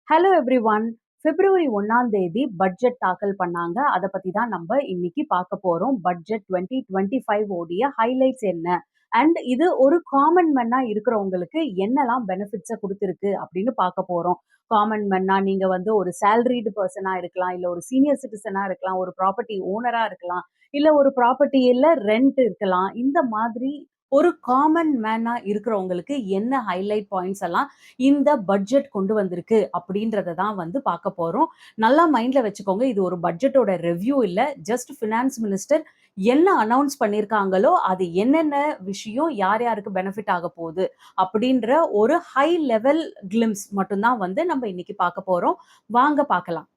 Hello everyone. பிப்ரவரி 1ஆம் தேதி budget தாக்கல் பண்ணாங்க. அத பத்தி தான் நம்ம இன்னைக்கு பார்க்க போறோம். பட்ஜெட் 2025 உடைய ஹைலைட்ஸ் என்ன? அண்ட் இது ஒரு காமன் மேனா இருக்கிறவங்களுக்கு என்னலாம் பெனிஃபிட்ஸ குடுத்திருக்கு அப்படின்னு பார்க்க போறோம். காமன் மேன்னா நீங்க வந்து ஒரு சேலரிடு பெர்சனா இருக்கலாம், இல்ல ஒரு சீனியர் சிட்டிசனா இருக்கலாம், ஒரு ப்ராப்பர்ட்டி ஓனரா இருக்கலாம், இல்ல ஒரு ப்ராப்பர்ட்டியில ரெண்ட் இருக்கலாம். இந்த மாதிரி ஒரு காமன் மேனா இருக்கிறவங்களுக்கு என்ன ஹைலைட் பாயிண்ட்ஸ் எல்லாம் இந்த பட்ஜெட் கொண்டு வந்திருக்கு அப்படின்றத தான் வந்து பார்க்க போறோம். நல்லா மைண்ட்ல வச்சுக்கோங்க. இது ஒரு பட்ஜெட்டோட ரிவ்யூ இல்ல. ஜஸ்ட் ஃபினான்ஸ் மினிஸ்டர் என்ன அனௌன்ஸ் பண்ணியிருக்காங்களோ, அது என்னென்ன விஷயம் யார் யாருக்கு பெனிஃபிட் ஆக போகுது அப்படின்ற ஒரு ஹை லெவல் கிளிம்ஸ் மட்டும் தான் வந்து நம்ம இன்னைக்கு பார்க்க போறோம். வாங்க பார்க்கலாம்.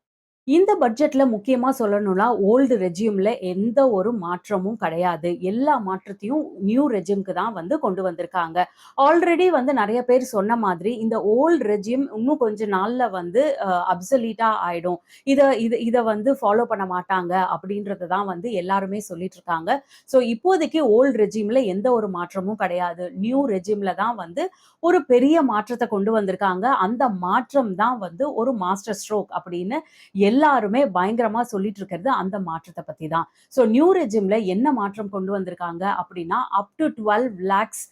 இந்த பட்ஜெட்ல முக்கியமா சொல்லணும்னா, ஓல்டு ரெஜியூம்ல எந்த ஒரு மாற்றமும் கிடையாது. எல்லா மாற்றத்தையும் நியூ ரெஜிம்க்கு தான் வந்து கொண்டு வந்திருக்காங்க. ஆல்ரெடி வந்து நெறைய பேர் சொன்ன மாதிரி, இந்த ஓல்ட் ரெஜிம் இன்னும் கொஞ்ச நாள்ல வந்து அப்சலீட்டா ஆயிடும். இத வந்து ஃபாலோ பண்ண மாட்டாங்க அப்படின்றத தான் வந்து எல்லாருமே சொல்லிட்டு இருக்காங்க. ஸோ இப்போதைக்கு ஓல்ட் ரெஜிம்ல எந்த ஒரு மாற்றமும் கிடையாது. நியூ ரெஜிம்ல தான் வந்து ஒரு பெரிய மாற்றத்த கொண்டு வந்திருக்காங்க. அந்த மாற்றம் தான் வந்து ஒரு மாஸ்டர் ஸ்ட்ரோக் அப்படின்னு எல்லாருமே பயங்கரமா சொல்லிட்டு இருக்கிறது அந்த மாற்றத்தை பத்தி தான். ஸோ நியூ ரெஜிம்ல என்ன மாற்றம் கொண்டு வந்திருக்காங்க அப்படின்னா, அப் டு 12 லேக்ஸ்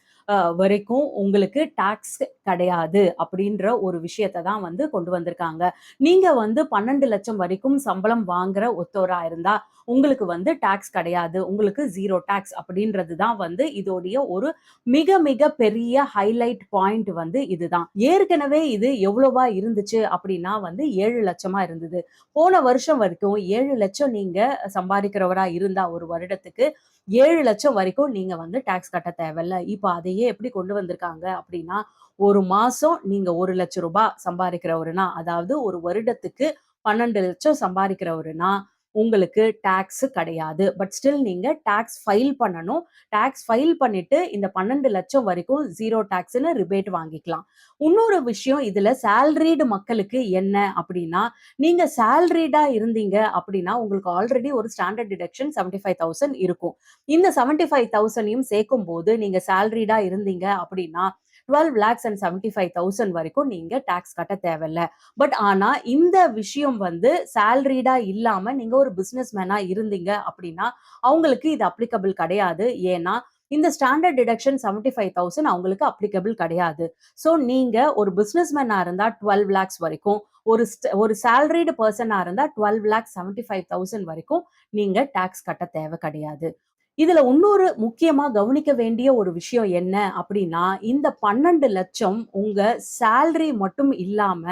வரைக்கும் உங்களுக்கு டாக்ஸ் கிடையாது அப்படின்ற ஒரு விஷயத்தை தான் வந்து கொண்டு வந்திருக்காங்க. நீங்க வந்து 12 லட்சம் வரைக்கும் சம்பளம் வாங்குற ஒருத்தரா இருந்தா உங்களுக்கு வந்து டாக்ஸ் கிடையாது. உங்களுக்கு ஜீரோ டாக்ஸ் அப்படின்றது தான் வந்து இதோடைய ஒரு மிக மிக பெரிய ஹைலைட் பாயிண்ட் வந்து இதுதான். ஏற்கனவே இது எவ்வளவா இருந்துச்சு அப்படின்னா வந்து 7 லட்சமா இருந்தது. போன வருஷம் வரைக்கும் 7 லட்சம் நீங்க சம்பாதிக்கிறவரா இருந்தா ஒரு வருடத்துக்கு 7 லட்சம் வரைக்கும் நீங்க வந்து டாக்ஸ் கட்ட தேவையில்ல. இப்ப அதையே எப்படி கொண்டு வந்திருக்காங்க அப்படின்னா, ஒரு மாசம் நீங்க 1 லட்சம் ரூபாய் சம்பாதிக்கிறவருனா, அதாவது ஒரு வருடத்துக்கு 12 லட்சம் சம்பாதிக்கிறவருனா, உங்களுக்கு டாக்ஸ் கிடையாது. பட் ஸ்டில் நீங்க டாக்ஸ் ஃபைல் பண்ணணும். டாக்ஸ் ஃபைல் பண்ணிட்டு இந்த 12 லட்சம் வரைக்கும் ஜீரோ டாக்ஸ்ன்னு ரிபேட் வாங்கிக்கலாம். இன்னொரு விஷயம் இதுல சேலரிடு மக்களுக்கு என்ன அப்படின்னா, நீங்க சேலரிடா இருந்தீங்க அப்படின்னா, உங்களுக்கு ஆல்ரெடி ஒரு ஸ்டாண்டர்ட் டிடக்ஷன் 75,000 இருக்கும். இந்த 75,000யும் சேர்க்கும்போது நீங்க சேலரிடா இருந்தீங்க அப்படின்னா, 12 லேக்ஸ் அண்ட் 75,000 வரைக்கும் நீங்க டாக்ஸ் கட்ட தேவையில்ல. பட் ஆனா இந்த விஷயம் வந்து சேலரிடா இல்லாம நீங்க ஒரு பிசினஸ் மேனா இருந்தீங்க அப்படின்னா, அவங்களுக்கு இது அப்ளிகபிள் கிடையாது. ஏன்னா, இந்த ஸ்டாண்டர்ட் டிடக்ஷன் 75,000 அவங்களுக்கு அப்ளிகபிள் கிடையாது. ஸோ நீங்க ஒரு பிசினஸ் மேனா இருந்தா 12 லேக்ஸ் வரைக்கும், ஒரு சேலரிடு பெர்சனா இருந்தா 12 லேக்ஸ் 75,000 வரைக்கும் நீங்க டாக்ஸ் கட்ட தேவை கிடையாது. இதுல இன்னொரு முக்கியமா கவனிக்க வேண்டிய ஒரு விஷயம் என்ன அப்படின்னா, இந்த 12 லட்சம் உங்க சேலரி மட்டும் இல்லாம,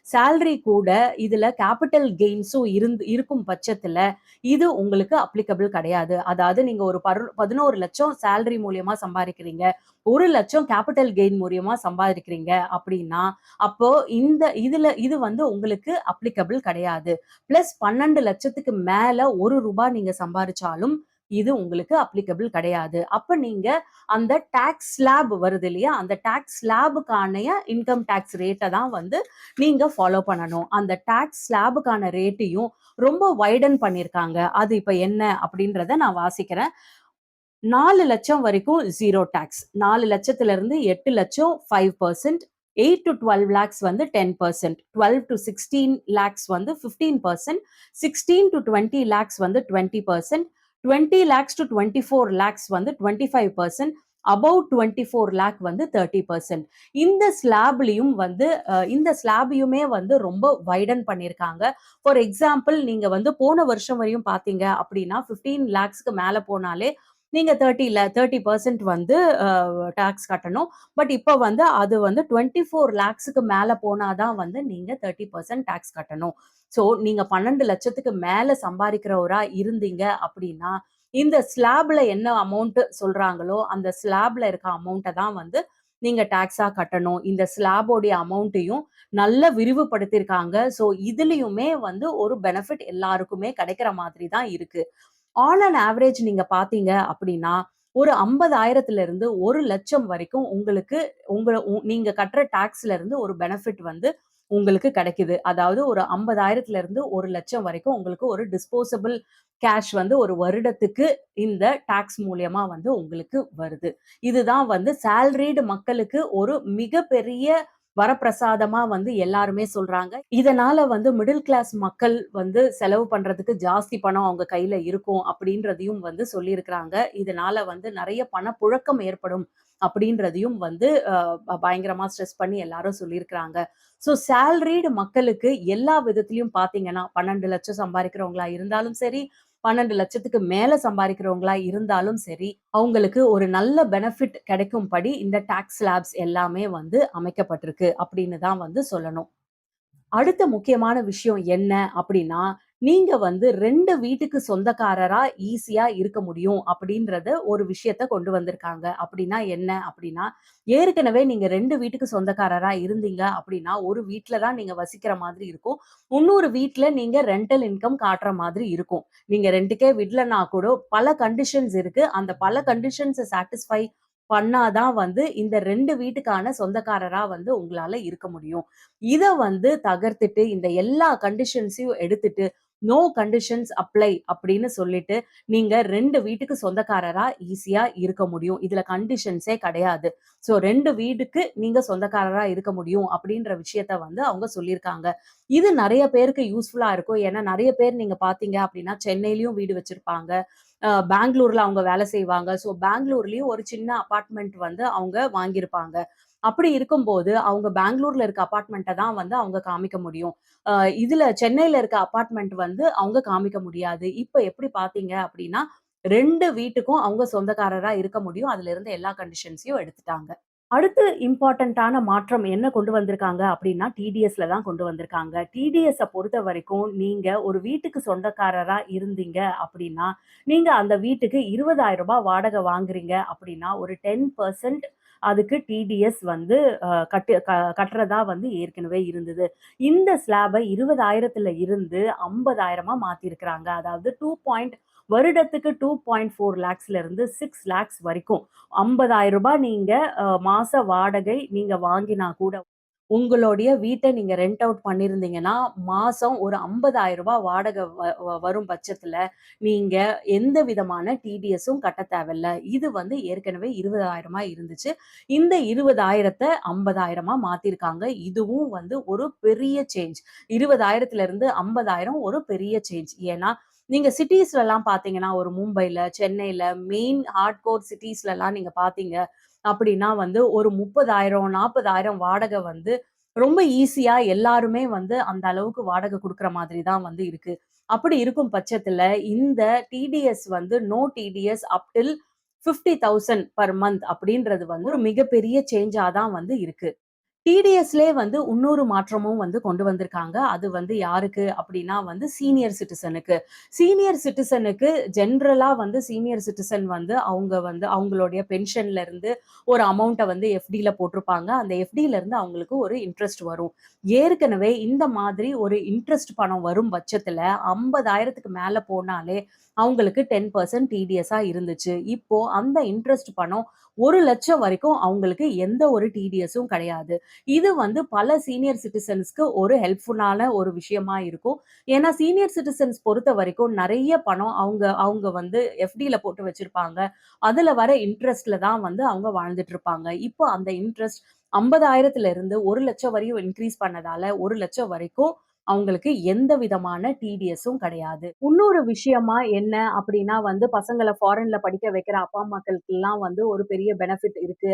சேலரி கூட இதுல கேப்பிட்டல் கெயின்ஸும் இருக்கும் பட்சத்துல, இது உங்களுக்கு அப்ளிகபிள் கிடையாது. அதாவது நீங்க ஒரு 11 லட்சம் சேலரி மூலியமா சம்பாதிக்கிறீங்க. 1 லட்சம் கேப்பிட்டல் கெயின் மூலியமா சம்பாதிக்கிறீங்க அப்படின்னா, அப்போ இது வந்து உங்களுக்கு அப்ளிகபிள் கிடையாது. பிளஸ் 12 லட்சத்துக்கு மேல ரூ. 1 நீங்க சம்பாரிச்சாலும் இது உங்களுக்கு அப்ளிகபிள் கிடையாது. அப்ப நீங்க அந்த டாக்ஸ் ஸ்லாப் வருது இல்லையா? அந்த டாக்ஸ் ஸ்லாபுக்கான இன்கம் டாக்ஸ் ரேட்ட தான் வந்து நீங்க ஃபாலோ பண்ணணும். அந்த டாக்ஸ் ஸ்லாபுக்கான ரேட்டையும் ரொம்ப வைடன் பண்ணியிருக்காங்க. அது இப்ப என்ன அப்படின்றத நான் வாசிக்கிறேன். 4 லட்சம் வரைக்கும் ஜீரோ டாக்ஸ். 4 லட்சத்திலிருந்து 8 லட்சம் 5%. 8 to 12 lakhs வந்து 10%. 12 to 16 lakhs வந்து 15%. 16 to 20 lakhs வந்து 20%. 20 lakhs to 24 lakhs வந்து 25%. above 24 lakh வந்து 30%. இந்த ஸ்லாப்லயும் வந்து இந்த ஸ்லாபையுமே வந்து ரொம்ப வைடன் பண்ணியிருக்காங்க. ஃபார் எக்ஸாம்பிள் நீங்க வந்து போன வருஷம் வரையும் பார்த்தீங்க அப்படின்னா 15 lakhsக்கு மேல போனாலே நீங்க 30% வந்து டாக்ஸ் கட்டணும். பட் இப்ப வந்து அது வந்து 24 லேக்ஸ்க்கு மேல போனாதான் வந்து நீங்க 30% டாக்ஸ் கட்டணும். ஸோ நீங்க 12 லட்சத்துக்கு மேல சம்பாதிக்கிறவரா இருந்தீங்க அப்படின்னா, இந்த ஸ்லாப்ல என்ன அமௌண்ட் சொல்றாங்களோ, அந்த ஸ்லாப்ல இருக்க அமௌண்ட்ட தான் வந்து நீங்க டாக்ஸா கட்டணும். இந்த ஸ்லாபோடைய அமௌண்ட்டையும் நல்லா விரிவுபடுத்தியிருக்காங்க. ஸோ இதுலயுமே வந்து ஒரு பெனிஃபிட் எல்லாருக்குமே கிடைக்கிற மாதிரி தான் இருக்கு. ஆன் அன் ஆவரேஜ் நீங்க பார்த்தீங்க அப்படின்னா, ஒரு 50,000த்துல இருந்து 1 லட்சம் வரைக்கும் உங்களுக்கு நீங்க கட்டுற டாக்ஸ்ல இருந்து ஒரு பெனிஃபிட் வந்து உங்களுக்கு கிடைக்குது. அதாவது ஒரு 50,000த்துல இருந்து 1 லட்சம் வரைக்கும் உங்களுக்கு ஒரு டிஸ்போசபிள் கேஷ் வந்து ஒரு வருடத்துக்கு இந்த டாக்ஸ் மூலியமா வந்து உங்களுக்கு வருது. இதுதான் வந்து சேலரிடு மக்களுக்கு ஒரு மிகப்பெரிய வரப்பிரசாதமா வந்து எல்லாருமே சொல்றாங்க. இதனால வந்து மிடில் கிளாஸ் மக்கள் வந்து செலவு பண்றதுக்கு ஜாஸ்தி பணம் அவங்க கையில இருக்கும் அப்படின்றதையும் வந்து சொல்லியிருக்கிறாங்க. இதனால வந்து நெறைய பணப்புழக்கம் ஏற்படும் அப்படின்றதையும் வந்து பயங்கரமா ஸ்ட்ரெஸ் பண்ணி எல்லாரும் சொல்லியிருக்கிறாங்க. ஸோ சேலரீடு மக்களுக்கு எல்லா விதத்திலயும் பார்த்தீங்கன்னா, 12,00,000 சம்பாரிக்கிறவங்களா இருந்தாலும் சரி, 12,00,000க்கு மேல சம்பாரிக்கிறவங்களா இருந்தாலும் சரி, அவங்களுக்கு ஒரு நல்ல பெனிஃபிட் கிடைக்கும்படி இந்த டாக்ஸ் ஸ்லாப்ஸ் எல்லாமே வந்து அமைக்கப்பட்டிருக்கு அப்படின்னு தான் வந்து சொல்லணும். அடுத்த முக்கியமான விஷயம் என்ன அப்படின்னா, நீங்க வந்து 2 வீட்டுக்கு சொந்தக்காரரா ஈஸியா இருக்க முடியும் அப்படின்றத ஒரு விஷயத்த கொண்டு வந்திருக்காங்க. அப்படின்னா என்ன அப்படின்னா, ஏற்கனவே நீங்க 2 வீட்டுக்கு சொந்தக்காரரா இருந்தீங்க அப்படின்னா, ஒரு வீட்ல தான் நீங்க வசிக்கிற மாதிரி இருக்கும். இன்னொரு வீட்ல நீங்க ரென்டல் இன்கம் காட்டுற மாதிரி இருக்கும். நீங்க ரென்ட்டுக்கே விடலன்னா கூட பல கண்டிஷன்ஸ் இருக்கு. அந்த பல கண்டிஷன்ஸ சாட்டிஸ்ஃபை பண்ணா தான் வந்து இந்த 2 வீட்டுக்கான சொந்தக்காரரா வந்து உங்களால இருக்க முடியும். இத வந்து தகர்த்துட்டு, இந்த எல்லா கண்டிஷன்ஸையும் எடுத்துட்டு, "நோ கண்டிஷன்ஸ் அப்ளை" அப்படின்னு சொல்லிட்டு, நீங்க 2 வீட்டுக்கு சொந்தக்காரரா ஈஸியா இருக்க முடியும். இதுல கண்டிஷன்ஸே கிடையாது. ஸோ 2 வீடுக்கு நீங்க சொந்தக்காரரா இருக்க முடியும் அப்படின்ற விஷயத்த வந்து அவங்க சொல்லியிருக்காங்க. இது நெறைய பேருக்கு யூஸ்ஃபுல்லா இருக்கும். ஏன்னா நெறைய பேர் நீங்க பார்த்தீங்க அப்படின்னா, சென்னையிலயும் வீடு வச்சிருப்பாங்க. பெங்களூர்ல அவங்க வேலை செய்வாங்க. ஸோ பெங்களூர்லயும் ஒரு சின்ன அபார்ட்மெண்ட் வந்து அவங்க வாங்கியிருப்பாங்க. அப்படி இருக்கும்போது, அவங்க பெங்களூர்ல இருக்க அபார்ட்மெண்ட்ட தான் வந்து அவங்க காமிக்க முடியும். அ இதுல சென்னையில இருக்க அபார்ட்மெண்ட் வந்து அவங்க காமிக்க முடியாது. இப்ப எப்படி பார்த்தீங்க அப்படின்னா, 2 வீட்டுக்கும் அவங்க சொந்தக்காரரா இருக்க முடியும். அதுல இருந்த எல்லா கண்டிஷன்ஸையும் எடுத்துட்டாங்க. அடுத்து இம்பார்ட்டன்ட்டான மாற்றம் என்ன கொண்டு வந்திருக்காங்க அப்படின்னா, டிடிஎஸ்ல தான் கொண்டு வந்திருக்காங்க. டிடிஎஸ்ஸ பொறுத்தவரைக்கும், நீங்க ஒரு வீட்டுக்கு சொந்தக்காரரா இருந்தீங்க அப்படின்னா, நீங்க அந்த வீட்டுக்கு ரூ. 20,000 வாடகை வாங்குறீங்க அப்படின்னா, ஒரு 10% அதுக்கு டிடிஎஸ் வந்து கட்டுறதா வந்து ஏற்கனவே இருந்தது. இந்த ஸ்லாப 20,000த்துல இருந்து 50,000 மாத்தியிருக்கிறாங்க. அதாவது 2 வருடத்துக்கு 2.4 லேக்ஸ்ல இருந்து 6 லேக்ஸ் வரைக்கும் ரூ. 50,000 நீங்க மாச வாடகை நீங்க வாங்கினா கூட, உங்களுடைய வீட்ட நீங்க ரெண்ட் அவுட் பண்ணியிருந்தீங்கன்னா, மாசம் ஒரு ரூ. 50,000 வாடகை வ வ வரும் பட்சத்துல, நீங்க எந்த விதமான டிடிஎஸும் கட்டத் தேவையில்ல. இது வந்து ஏற்கனவே 20,000 இருந்துச்சு. இந்த 20,000த்த 50,000 மாத்திருக்காங்க. இதுவும் வந்து ஒரு பெரிய சேஞ்ச். 20,000த்துல இருந்து 50,000 ஒரு பெரிய சேஞ்ச். ஏன்னா, நீங்க சிட்டீஸ்லலாம் பார்த்தீங்கன்னா, ஒரு மும்பைல, சென்னையில மெயின் ஹார்ட்கோர் சிட்டீஸ்லலாம் நீங்க பார்த்தீங்க அப்படின்னா வந்து ஒரு 30,000, 40,000 வாடகை வந்து ரொம்ப ஈஸியா எல்லாருமே வந்து அந்த அளவுக்கு வாடகை குடுக்குற மாதிரி தான் வந்து இருக்கு. அப்படி இருக்கும் பட்சத்துல, இந்த டிடிஎஸ் வந்து நோ டிடிஎஸ் அப் டில் 50,000 பெர் மந்த் அப்படின்றது வந்து ஒரு மிகப்பெரிய சேஞ்சா தான் வந்து இருக்கு. டிடிஎஸ்லயே வந்து இன்னொரு மாற்றமும் வந்து கொண்டு வந்திருக்காங்க. அது வந்து யாருக்கு அப்டின்னா வந்து சீனியர் சிட்டிசனுக்கு. சீனியர் சிட்டிசனுக்கு ஜெனரலா வந்து சீனியர் சிட்டிசன் வந்து அவங்க வந்து அவங்களுடைய பென்ஷன்ல இருந்து ஒரு அமௌண்ட்ட வந்து எஃப்டில போட்டிருப்பாங்க. அந்த எஃப்டில இருந்து அவங்களுக்கு ஒரு இன்ட்ரெஸ்ட் வரும். ஏற்கனவே இந்த மாதிரி ஒரு இன்ட்ரெஸ்ட் பணம் வரும் பட்சத்துல 50,000க்கு மேல போனாலே அவங்களுக்கு 10% டிடிஎஸ்ஸா இருந்துச்சு. இப்போ அந்த இன்ட்ரெஸ்ட் பணம் 1,00,000 வரைக்கும் அவங்களுக்கு எந்த ஒரு டிடிஎஸும் கிடையாது. இது வந்து பல சீனியர் சிட்டிசன்ஸ்க்கு ஒரு ஹெல்ப்ஃபுல்லான ஒரு விஷயமா இருக்கும். ஏன்னா சீனியர் சிட்டிசன்ஸ் பொறுத்தவரைக்கும் நெறைய பணம் அவங்க அவங்க வந்து எஃப்டில போட்டு வச்சிருப்பாங்க. அதுல வர இன்ட்ரெஸ்ட்ல தான் வந்து அவங்க வாழ்ந்துட்டு இருப்பாங்க. இப்போ அந்த இன்ட்ரெஸ்ட் 50,000த்துல இருந்து 1,00,000 வரையும் இன்கிரீஸ் பண்ணதால 1,00,000 வரைக்கும் அவங்களுக்கு எந்த விதமான டிடிஎஸும் கிடையாது. இன்னொரு விஷயமா என்ன அப்டின்னா வந்து பசங்கள ஃபாரின்ல படிக்க வைக்கிற அப்பா, அம்மாக்களுக்கெல்லாம் வந்து ஒரு பெரிய பெனிஃபிட் இருக்கு.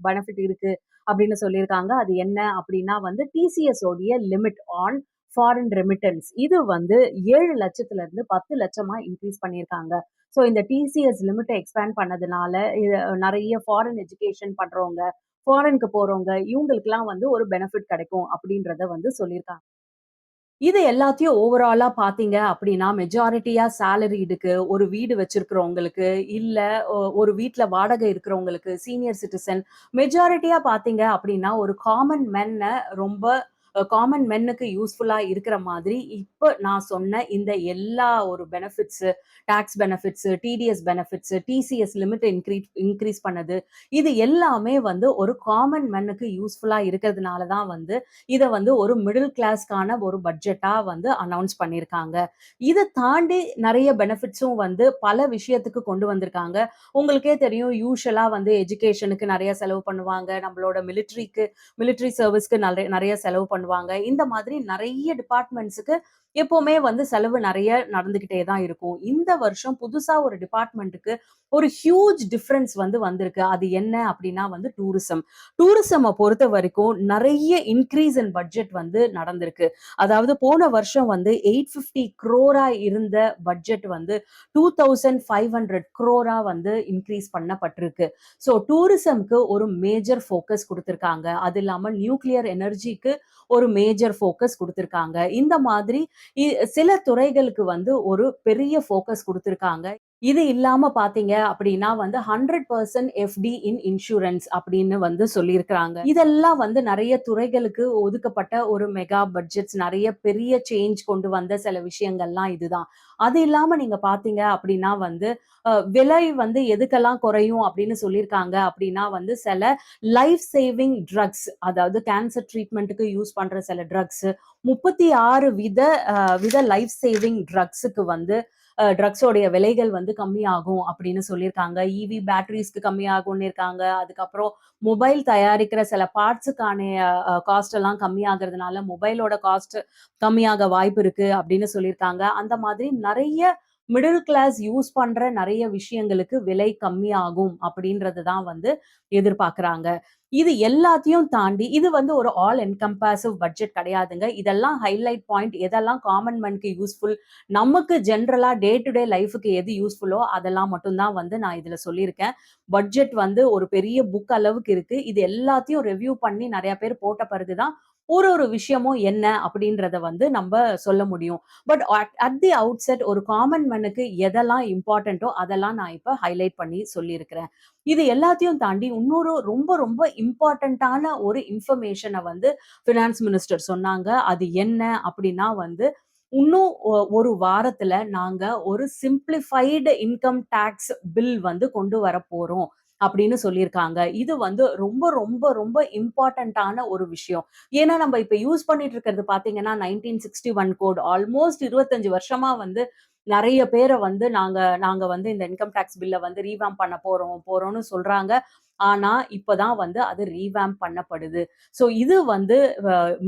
பெனிஃபிட் இருக்கு அப்படின்னு சொல்லியிருக்காங்க. அது என்ன அப்படின்னா வந்து டிசிஎஸ் உடைய லிமிட் ஆன் ஃபாரின் ரெமிட்டன்ஸ். இது வந்து 7,00,000த்துல இருந்து 10,00,000 இன்கிரீஸ் பண்ணியிருக்காங்க. ஸோ இந்த டிசிஎஸ் லிமிட்ட எக்ஸ்பேண்ட் பண்ணதுனால, இது நெறைய ஃபாரின் எஜுகேஷன் பண்றவங்க, ஃபாரின்க்கு போறவங்க, இவங்களுக்கெல்லாம் வந்து ஒரு பெனிஃபிட் கிடைக்கும் அப்படின்றத வந்து சொல்லியிருக்காங்க. இது எல்லாத்தையும் ஓவராலா பார்த்தீங்க அப்படின்னா, மெஜாரிட்டியா சேலரீடுக்கு, ஒரு வீடு வச்சிருக்கிறவங்களுக்கு, இல்ல ஒரு வீட்ல வாடகை இருக்கிறவங்களுக்கு, சீனியர் சிட்டிசன் மெஜாரிட்டியா பார்த்தீங்க அப்படின்னா, ஒரு காமன் மென்ன ரொம்ப காமன் மென்னுக்கு யூஸ்ஃபுல்லா இருக்கிற மாதிரி, இப்ப நான் சொன்ன இந்த எல்லா ஒரு benefits, tax benefits, TDS benefits, TCS limit increase பண்ணது, இது எல்லாமே வந்து ஒரு காமன் மேனுக்கு யூஸ்ஃபுல்லா இருக்கிறதுனால தான் வந்து, இத வந்து ஒரு மிடில் கிளாஸ்க்கான ஒரு பட்ஜெட்டா வந்து அனவுன்ஸ் பண்ணியிருக்காங்க. இத தாண்டி நெறைய பெனிஃபிட்ஸும் வந்து பல விஷயத்துக்கு கொண்டு வந்திருக்காங்க. உங்களுக்கே தெரியும் யூசுவலா வந்து எஜுகேஷனுக்கு நெறைய செலவு பண்ணுவாங்க. நம்மளோட மிலிட்டரி சர்வீஸ்க்கு நெறைய செலவு பண்ணுவாங்க. இந்த மாதிரி நெறைய டிபார்ட்மெண்ட்ஸ்க்கு எப்பவுமே வந்து செலவு நெறைய நடந்துகிட்டே தான் இருக்கும். இந்த வருஷம் புதுசா ஒரு டிபார்ட்மெண்ட்டுக்கு ஒரு ஹியூஜ் டிஃபரன்ஸ் வந்து வந்திருக்கு. அது என்ன அப்டின்னா வந்து டூரிசம். டூரிசம பொறுத்தவரைக்கும் நெறைய இன்கிரீஸ் இன் பட்ஜெட் வந்து நடந்திருக்கு. அதாவது போன வருஷம் வந்து 850 crore இருந்த பட்ஜெட் வந்து 2500 crore வந்து இன்கிரீஸ் பண்ணப்பட்டிருக்கு. ஸோ டூரிசம்க்கு ஒரு மேஜர் ஃபோக்கஸ் குடுத்திருக்காங்க. அது இல்லாம நியூக்ளியர் எனர்ஜிக்கு ஒரு மேஜர் ஃபோக்கஸ் குடுத்திருக்காங்க. இந்த மாதிரி இ சில துறைகளுக்கு வந்து ஒரு பெரிய ஃபோக்கஸ் குடுத்திருக்காங்க. இது இல்லாம பார்த்தீங்க அப்படின்னா வந்து 100% எஃப்டி இன் இன்சூரன்ஸ் அப்படின்னு வந்து சொல்லியிருக்கிறாங்க. இதெல்லாம் வந்து நெறைய துறைகளுக்கு ஒதுக்கப்பட்ட ஒரு மெகா பட்ஜெட்ஸ். நெறைய பெரிய சேஞ்ச் கொண்டு வந்த சில விஷயங்கள்லாம் இதுதான். அது இல்லாம நீங்க பார்த்தீங்க அப்படின்னா வந்து, விலை வந்து எதுக்கெல்லாம் குறையும் அப்படின்னு சொல்லியிருக்காங்க அப்படின்னா வந்து, சில லைஃப் சேவிங் ட்ரக்ஸ் அதாவது கேன்சர் ட்ரீட்மென்ட்க்கு யூஸ் பண்ற சில ட்ரக்ஸ் 36 வித லைஃப் சேவிங் ட்ரக்ஸுக்கு வந்து ட்ரக்ஸோடைய விலைகள் வந்து கம்மியாகும் அப்படின்னு சொல்லியிருக்காங்க. ஈவி பேட்டரீஸ்க்கு கம்மியாகும்னு இருக்காங்க. அதுக்கப்புறம் மொபைல் தயாரிக்கிற சில பார்ட்ஸுக்கான காஸ்ட் எல்லாம் கம்மியாகிறதுனால மொபைலோட காஸ்ட் கம்மியாக வாய்ப்பு இருக்கு அப்படின்னு சொல்லியிருக்காங்க. அந்த மாதிரி நெறைய மிடில் கிளாஸ் யூஸ் பண்ற நெறைய விஷயங்களுக்கு விலை கம்மியாகும் அப்படின்றது தான் வந்து எதிர்பார்க்குறாங்க. இது எல்லாத்தையும் தாண்டி இது வந்து ஒரு ஆல் என்கம்பாசிவ் பட்ஜெட் கிடையாதுங்க. இதெல்லாம் ஹைலைட் பாயிண்ட் எதெல்லாம் காமன் மேன்க்கு யூஸ்ஃபுல் நமக்கு ஜென்ரலா டே டு டே லைஃப்க்கு எது யூஸ்ஃபுல்லோ அதெல்லாம் மட்டும் தான் வந்து நான் இதுல சொல்லியிருக்கேன். பட்ஜெட் வந்து ஒரு பெரிய புக் அளவுக்கு இருக்கு. இது எல்லாத்தையும் ரிவ்யூ பண்ணி நெறைய பேர் போட்ட பிறகு தான் ஒரு விஷயமும் என்ன அப்படின்றத வந்து நம்ப சொல்ல முடியும். பட் அட் தி அவுட்செட் ஒரு காமன் மேனுக்கு எதெல்லாம் இம்பார்ட்டன்ட்டோ அதெல்லாம் நான் இப்ப ஹைலைட் பண்ணி சொல்லியிருக்கிறேன். இது எல்லாத்தையும் தாண்டி இன்னொரு ரொம்ப ரொம்ப இம்பார்ட்டன்ட்டான ஒரு இன்ஃபர்மேஷன வந்து ஃபினான்ஸ் மினிஸ்டர் சொன்னாங்க. அது என்ன அப்படின்னா வந்து, இன்னும் ஒரு வாரத்துல நாங்க ஒரு சிம்ப்ளிஃபைடு இன்கம் டாக்ஸ் பில் வந்து கொண்டு வரப்போறோம் அப்படின்னு சொல்லியிருக்காங்க. இது வந்து ரொம்ப ரொம்ப ரொம்ப இம்பார்ட்டன்ட்டான ஒரு விஷயம். ஏன்னா நம்ம இப்ப யூஸ் பண்ணிட்டு இருக்கிறது பார்த்தீங்கன்னா, 1961 கோட் ஆல்மோஸ்ட் 25 வருஷமா வந்து நெறைய பேர வந்து நாங்க நாங்க வந்து இந்த இன்கம் டாக்ஸ் பில்ல வந்து ரீவாம்ப் பண்ண போறோம்னு சொல்றாங்க. ஆனா, இப்ப தான் வந்து அது ரீவாம்ப் பண்ணப்படுது. ஸோ இது வந்து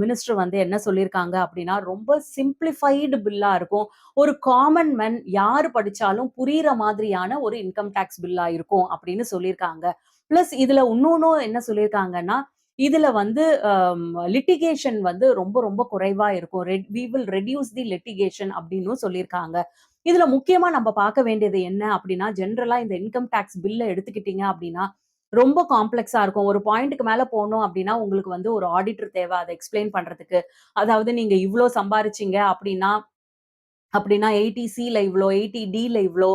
மினிஸ்டர் வந்து என்ன சொல்லியிருக்காங்க அப்டின்னா, ரொம்ப சிம்ப்ளிஃபைடு பில்லா இருக்கும். ஒரு காமன் மேன் யாரு படிச்சாலும் புரியிற மாதிரியான ஒரு இன்கம் டாக்ஸ் பில்லா இருக்கும் அப்டின்னு சொல்லியிருக்காங்க. பிளஸ் இதுல இன்னொன்னும் என்ன சொல்லியிருக்காங்கன்னா, இதுல வந்து லிட்டிகேஷன் வந்து ரொம்ப ரொம்ப குறைவா இருக்கும். We will reduce the litigation அப்டின்னும் சொல்லியிருக்காங்க. இதுல முக்கியமா நம்ம பார்க்க வேண்டியது என்ன அப்டின்னா, ஜெனரலா இந்த இன்கம் டாக்ஸ் பில்ல எடுத்துக்கிட்டீங்க அப்டின்னா, ரொம்ப காம்ப்ளக்ஸா இருக்கும். ஒரு பாயிண்ட்க்கு மேல போனோம் அப்டின்னா, உங்களுக்கு வந்து ஒரு ஆடிட்டர் தேவ அத எக்ஸ்ப்ளைன் பண்றதுக்கு. அதாவது நீங்க இவ்ளோ சம்பாரிச்சீங்க அப்டின்னா அப்படின்னா 80 சில இவ்ளோ, 80 டில இவ்ளோ,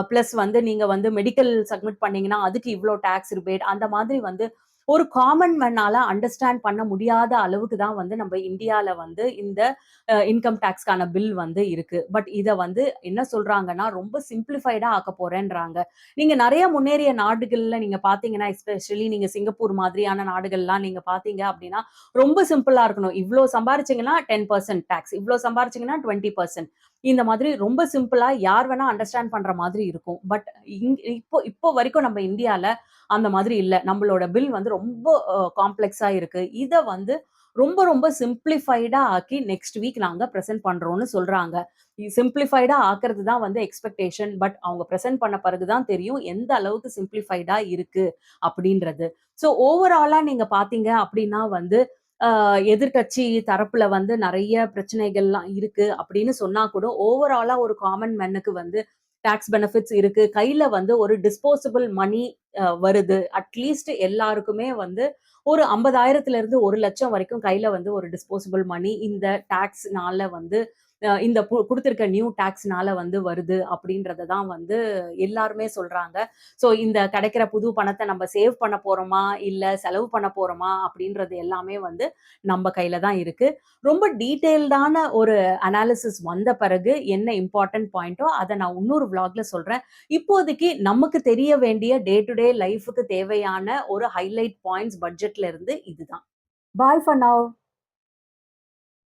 பிளஸ் வந்து நீங்க வந்து மெடிக்கல் சப்மிட் பண்ணீங்கன்னா, அதுக்கு இவ்ளோ டாக்ஸ் ரிபேட் அந்த மாதிரி வந்து ஒரு காமன் மேனால அண்டர்ஸ்டாண்ட் பண்ண முடியாத அளவுக்கு தான் வந்து நம்ம இந்தியால வந்து இந்த இன்கம் டாக்ஸ்க்கான பில் வந்து இருக்கு. பட் இத வந்து என்ன சொல்றாங்கன்னா, ரொம்ப சிம்ப்ளிஃபைடா ஆக்கப் போறேன்றாங்க. நீங்க நெறைய முன்னேறிய நாடுகள்ல நீங்க பார்த்தீங்கன்னா, எஸ்பெஷலி நீங்க சிங்கப்பூர் மாதிரியான நாடுகள்லாம் நீங்க பார்த்தீங்க அப்படின்னா, ரொம்ப சிம்பிளா இருக்கணும். இவ்ளோ சம்பாரிச்சீங்கன்னா 10% டாக்ஸ். இவ்ளோ சம்பாரிச்சீங்கன்னா 20% இந்த மாதிரி ரொம்ப சிம்பிளா யார் வேணா அண்டர்ஸ்டாண்ட் பண்ற மாதிரி இருக்கும். பட் இப்போ வரைக்கும் நம்ம இந்தியால அந்த மாதிரி இல்ல. நம்மளோட பில் வந்து ரொம்ப காம்ப்ளக்ஸா இருக்கு. இத வந்து ரொம்ப ரொம்ப சிம்ப்ளிஃபைடா ஆக்கி நெக்ஸ்ட் வீக் நாங்க பிரசன்ட் பண்றோம்னு சொல்றாங்க. சிம்ப்ளிஃபைடா ஆக்குறது தான் வந்து எக்ஸ்பெக்டேஷன். பட் அவங்க பிரசன்ட் பண்ண பிறகு தான் தெரியும் எந்த அளவுக்கு சிம்ப்ளிஃபைடா இருக்கு அப்படின்றது. ஸோ ஓவராலா நீங்க பார்த்தீங்க அப்படின்னா வந்து எதிர்க்கட்சி தரப்புல வந்து நெறைய பிரச்சனைகள்லாம் இருக்கு அப்படின்னு சொன்னா கூட, ஓவராலா ஒரு காமன் மேனுக்கு வந்து டாக்ஸ் பெனிஃபிட்ஸ் இருக்கு. கையில வந்து ஒரு டிஸ்போசபிள் மனி வருது. அட்லீஸ்ட் எல்லாருக்குமே வந்து ஒரு 50,000லிருந்து 1,00,000 வரைக்கும் கையில வந்து ஒரு டிஸ்போசபிள் மனி இந்த டாக்ஸ்னால வந்து இந்த குடுத்திருக்க நியூ டாக்ஸ்னால வந்து வருது அப்படின்றத தான் வந்து எல்லாருமே சொல்றாங்க. ஸோ இந்த கிடைக்கிற புது பணத்த நம்ம சேவ் பண்ண போறோமா? இல்ல செலவு பண்ண போறோமா? அப்படின்றது எல்லாமே வந்து நம்ம கையில தான் இருக்கு. ரொம்ப டீட்டெயில்டான ஒரு அனாலிசிஸ் வந்த பிறகு என்ன இம்பார்ட்டன்ட் பாயிண்ட்டோ அத நான் இன்னொரு விளாக்ல சொல்றேன். இப்போதைக்கு நமக்கு தெரிய வேண்டிய டே டு டே லைஃப்க்கு தேவையான ஒரு ஹைலைட் பாயிண்ட்ஸ் பட்ஜெட்ல இருந்து இதுதான். பாய் ஃபார் நவ்.